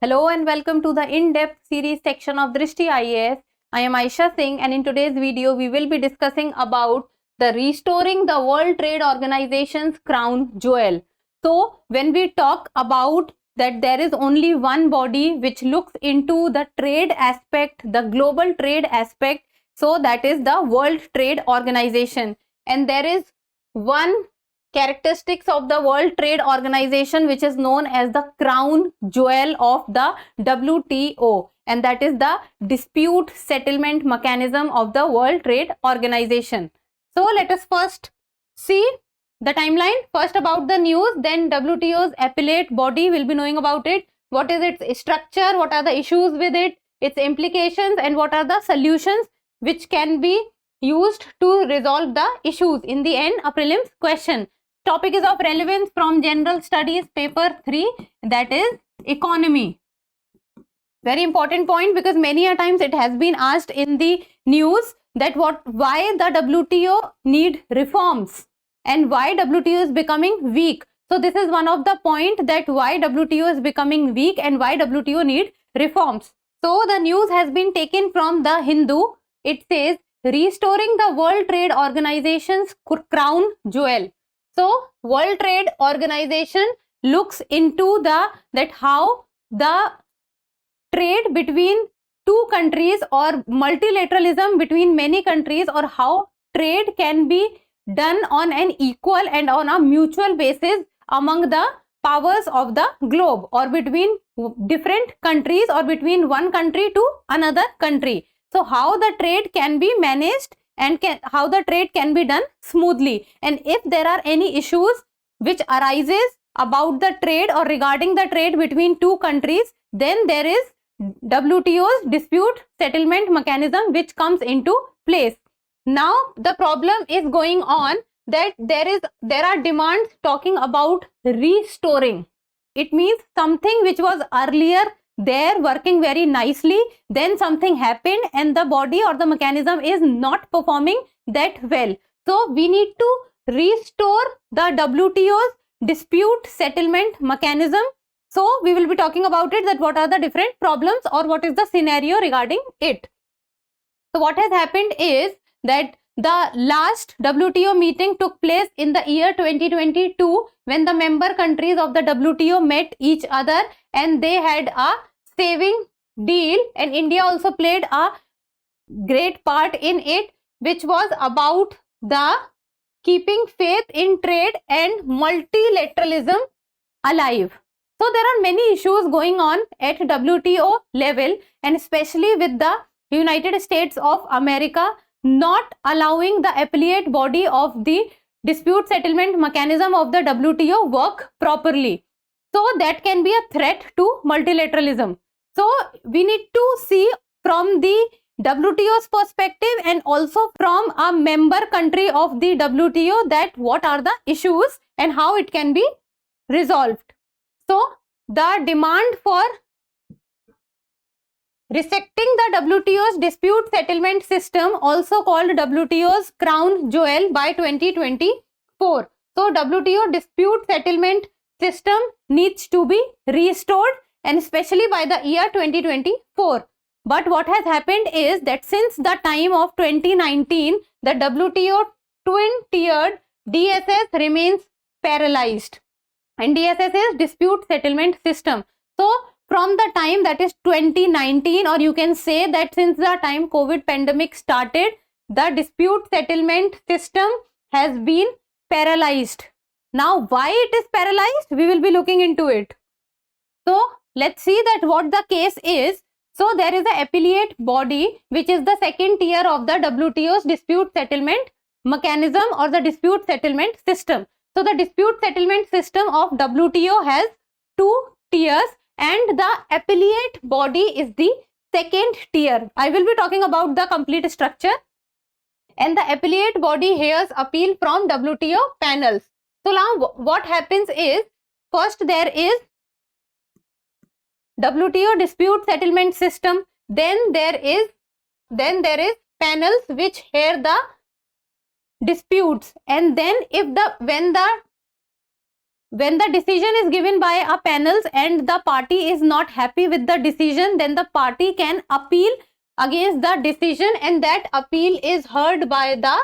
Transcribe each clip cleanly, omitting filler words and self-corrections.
Hello and welcome to the in-depth series section of Drishti IAS. I am Aisha Singh and in today's video we will be discussing about the restoring the World Trade Organization's crown jewel. So when we talk about that there is only one body which looks into the trade aspect, the global trade aspect, so that is the World Trade Organization, and there is one characteristics of the World Trade Organization which is known as the crown jewel of the WTO, and that is the dispute settlement mechanism of the World Trade Organization. So let us first see the timeline. First about the news, then WTO's appellate body, will be knowing about it, what is its structure, what are the issues with it, its implications, and what are the solutions which can be used to resolve the issues. In the end, a prelims question. Topic is of relevance from General Studies paper 3, that is economy. Very important point, because many a times it has been asked in the news that why the WTO need reforms and why WTO is becoming weak. So this is one of the point, that why WTO is becoming weak and why WTO need reforms. So the news has been taken from the Hindu. It says restoring the World Trade Organization's crown jewel. So World Trade Organization looks into that how the trade between two countries or multilateralism between many countries, or how trade can be done on an equal and on a mutual basis among the powers of the globe, or between different countries, or between one country to another country. So how the trade can be managed and how the trade can be done smoothly, and if there are any issues which arises about the trade or regarding the trade between two countries, then there is WTO's dispute settlement mechanism which comes into place. Now the problem is going on that there are demands talking about restoring. It means something which was earlier there working very nicely, then something happened and the body or the mechanism is not performing that well. So we need to restore the WTO's dispute settlement mechanism. So we will be talking about it, that what are the different problems or what is the scenario regarding it. So what has happened is that the last WTO meeting took place in the year 2022, when the member countries of the WTO met each other and they had a saving deal, and India also played a great part in it, which was about the keeping faith in trade and multilateralism alive. So there are many issues going on at WTO level, and especially with the United States of America not allowing the appellate body of the dispute settlement mechanism of the WTO work properly. So that can be a threat to multilateralism. So we need to see from the WTO's perspective and also from a member country of the WTO that what are the issues and how it can be resolved. So the demand for resecting the WTO's dispute settlement system, also called WTO's crown jewel, by 2024. So WTO dispute settlement system needs to be restored, and especially by the year 2024. But what has happened is that since the time of 2019, the WTO twin-tiered DSS remains paralyzed. And DSS is dispute settlement system. So from the time, that is 2019, or you can say that since the time COVID pandemic started, the dispute settlement system has been paralyzed. Now why it is paralyzed, we will be looking into it. So let's see that what the case is. So there is an appellate body which is the second tier of the WTO's dispute settlement mechanism or the dispute settlement system. So the dispute settlement system of WTO has two tiers, and the appellate body is the second tier. I will be talking about the complete structure. And the appellate body hears appeal from WTO panels. So now what happens is, first there is WTO dispute settlement system, then there is panels which hear the disputes, and then when the when the decision is given by a panel and the party is not happy with the decision, then the party can appeal against the decision, and that appeal is heard by the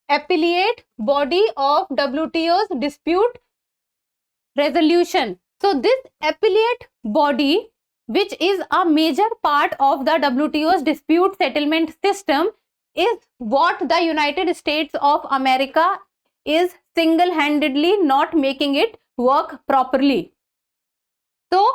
appellate body of WTO's dispute resolution. So this appellate body, which is a major part of the WTO's dispute settlement system, is what the United States of America is single-handedly not making it work properly. So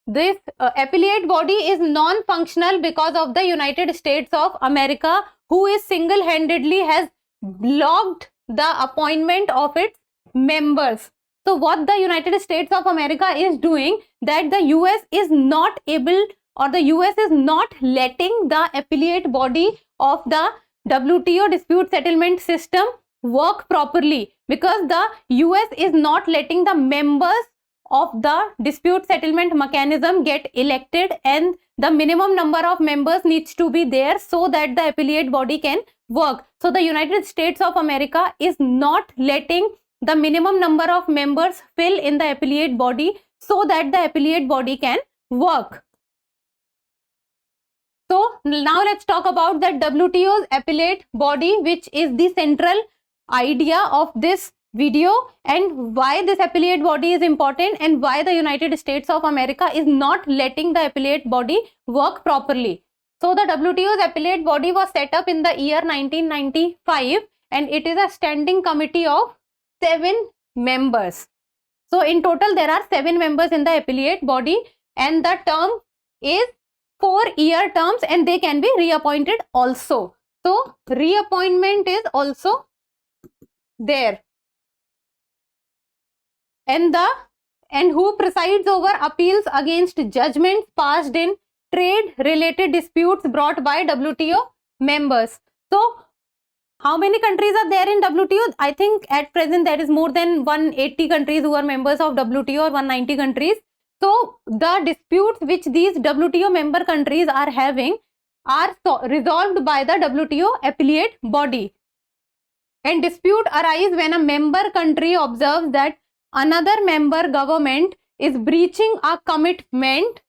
this appellate body is non-functional because of the United States of America, who is single-handedly has blocked the appointment of its members. So what the United States of America is doing, that the US is not able, or the US is not letting the appellate body of the WTO dispute settlement system work properly, because the US is not letting the members of the dispute settlement mechanism get elected, and the minimum number of members needs to be there so that the appellate body can work. So the United States of America is not letting the minimum number of members fill in the appellate body so that the appellate body can work. So now let's talk about the WTO's appellate body, which is the central idea of this video, and why this appellate body is important, and why the United States of America is not letting the appellate body work properly. So the WTO's appellate body was set up in the year 1995, and it is a standing committee of 7 members. So in total there are 7 members in the appellate body, and the term is 4-year terms, and they can be reappointed also. So reappointment is also there. And who presides over appeals against judgments passed in trade related disputes brought by WTO members. So how many countries are there in WTO? I think at present there is more than 180 countries who are members of WTO, or 190 countries. So the disputes which these WTO member countries are having are resolved by the WTO appellate body. And dispute arise when a member country observes that another member government is breaching a commitment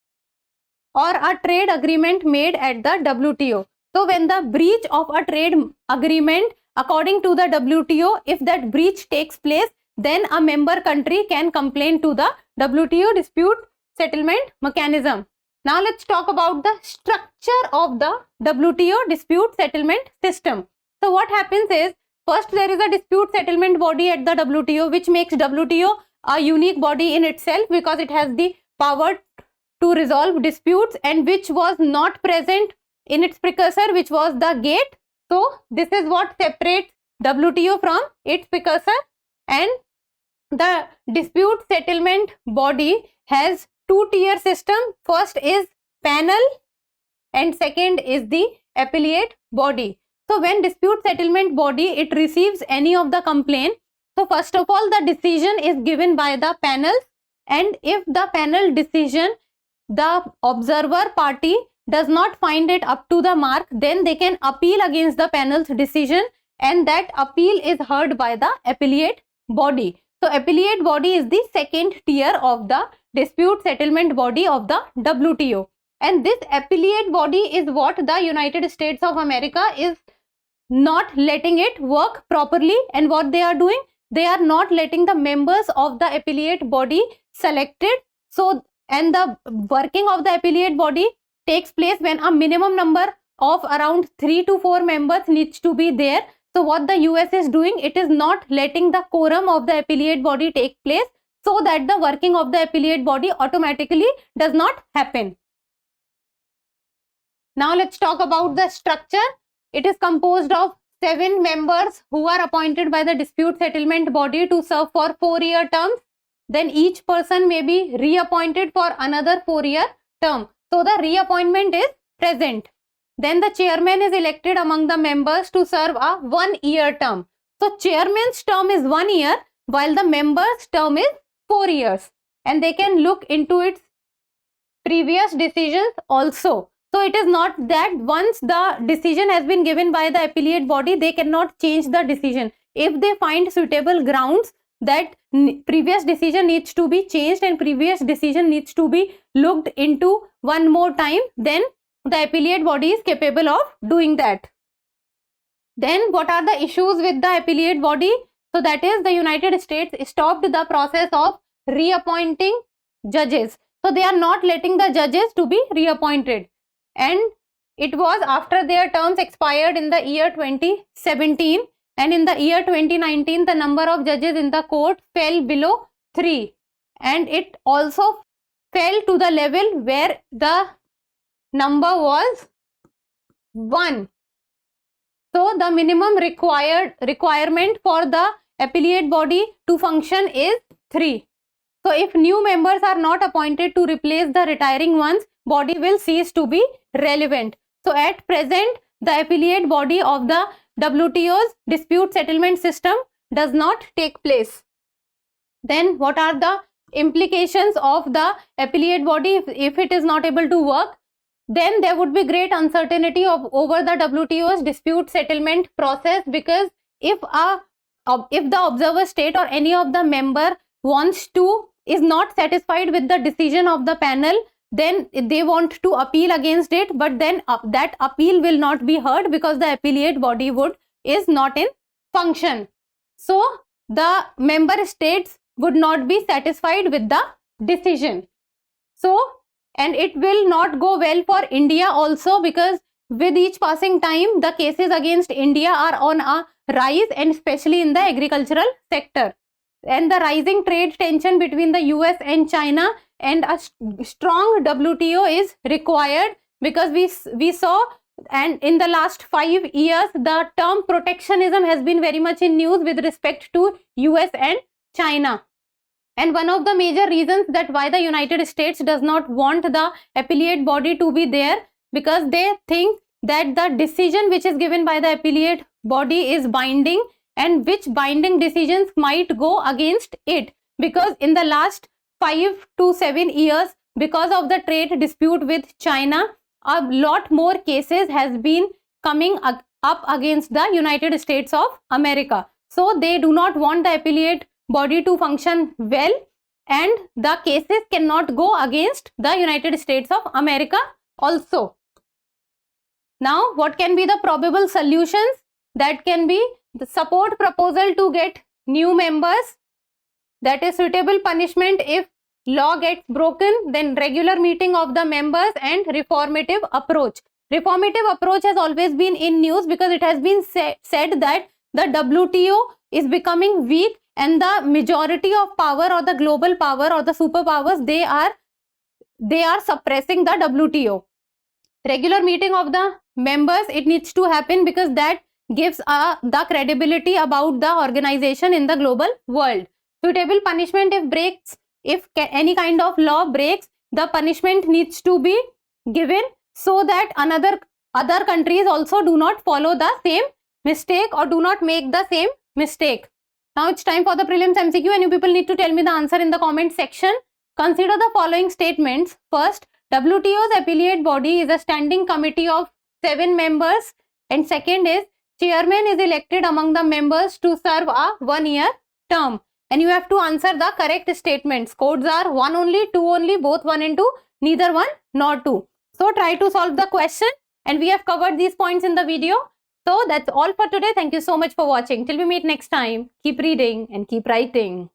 or a trade agreement made at the WTO. So when the breach of a trade agreement according to the WTO, if that breach takes place, then a member country can complain to the WTO dispute settlement mechanism. Now let's talk about the structure of the WTO dispute settlement system. So what happens is, first there is a dispute settlement body at the WTO, which makes WTO a unique body in itself because it has the power to resolve disputes, and which was not present in its precursor, which was the GATE. So this is what separates WTO from its precursor. And the dispute settlement body has 2-tier system. First is panel and second is the appellate body. So when dispute settlement body, it receives any of the complaint. So first of all, the decision is given by the panel, and if the panel decision, the observer party does not find it up to the mark, then they can appeal against the panel's decision, and that appeal is heard by the appellate body. So appellate body is the second tier of the dispute settlement body of the WTO. And this appellate body is what the United States of America is not letting it work properly. And what they are doing, they are not letting the members of the appellate body selected. So, and the working of the appellate body takes place when a minimum number of around 3 to 4 members needs to be there. So what the US is doing, it is not letting the quorum of the appellate body take place, so that the working of the appellate body automatically does not happen. Now let's talk about the structure. It is composed of 7 members who are appointed by the dispute settlement body to serve for 4-year terms. Then each person may be reappointed for another 4-year term. So the reappointment is present. Then the chairman is elected among the members to serve a 1-year term. So chairman's term is 1 year, while the member's term is 4 years. And they can look into its previous decisions also. So it is not that once the decision has been given by the appellate body, they cannot change the decision. If they find suitable grounds, that previous decision needs to be changed and previous decision needs to be looked into one more time, then the appellate body is capable of doing that. Then what are the issues with the appellate body? So that is, the United States stopped the process of reappointing judges. So they are not letting the judges to be reappointed, and it was after their terms expired in the year 2017, and in the year 2019 the number of judges in the court fell below 3, and it also fell to the level where the number was 1. So the minimum requirement for the appellate body to function is 3. So if new members are not appointed to replace the retiring ones, body will cease to be relevant. So at present, the appellate body of the WTO's dispute settlement system does not take place. Then what are the implications of the appellate body if it is not able to work? Then there would be great uncertainty over the WTO's dispute settlement process, because if the observer state or any of the member is not satisfied with the decision of the panel, then they want to appeal against it, but then that appeal will not be heard because the appellate body is not in function. So the member states would not be satisfied with the decision. So, and it will not go well for India also, because with each passing time the cases against India are on a rise, and especially in the agricultural sector. And the rising trade tension between the US and China and a strong WTO is required, because we saw, and in the last 5 years the term protectionism has been very much in news with respect to US and China. And one of the major reasons that why the United States does not want the appellate body to be there, because they think that the decision which is given by the appellate body is binding, and which binding decisions might go against it, because in the last 5 to 7 years, because of the trade dispute with China, a lot more cases has been coming up against the United States of America. So they do not want the appellate body to function well, and the cases cannot go against the United States of America also. Now, what can be the probable solutions? That can be the support proposal to get new members, that is suitable punishment if law gets broken, then regular meeting of the members, and reformative approach. Reformative approach has always been in news, because it has been said that the WTO is becoming weak, and the majority of power, or the global power, or the superpowers, they are suppressing the WTO. Regular meeting of the members, it needs to happen, because that gives the credibility about the organization in the global world. Suitable punishment if any kind of law breaks, the punishment needs to be given, so that other countries also do not follow the same mistake or do not make the same mistake. Now it's time for the prelims MCQ, and you people need to tell me the answer in the comment section. Consider the following statements. First, WTO's appellate body is a standing committee of 7 members, and second is chairman is elected among the members to serve a 1-year term. And you have to answer the correct statements. Codes are 1 only, 2 only, both 1 and 2, neither 1 nor 2. So try to solve the question, and we have covered these points in the video. So that's all for today. Thank you so much for watching. Till we meet next time, keep reading and keep writing.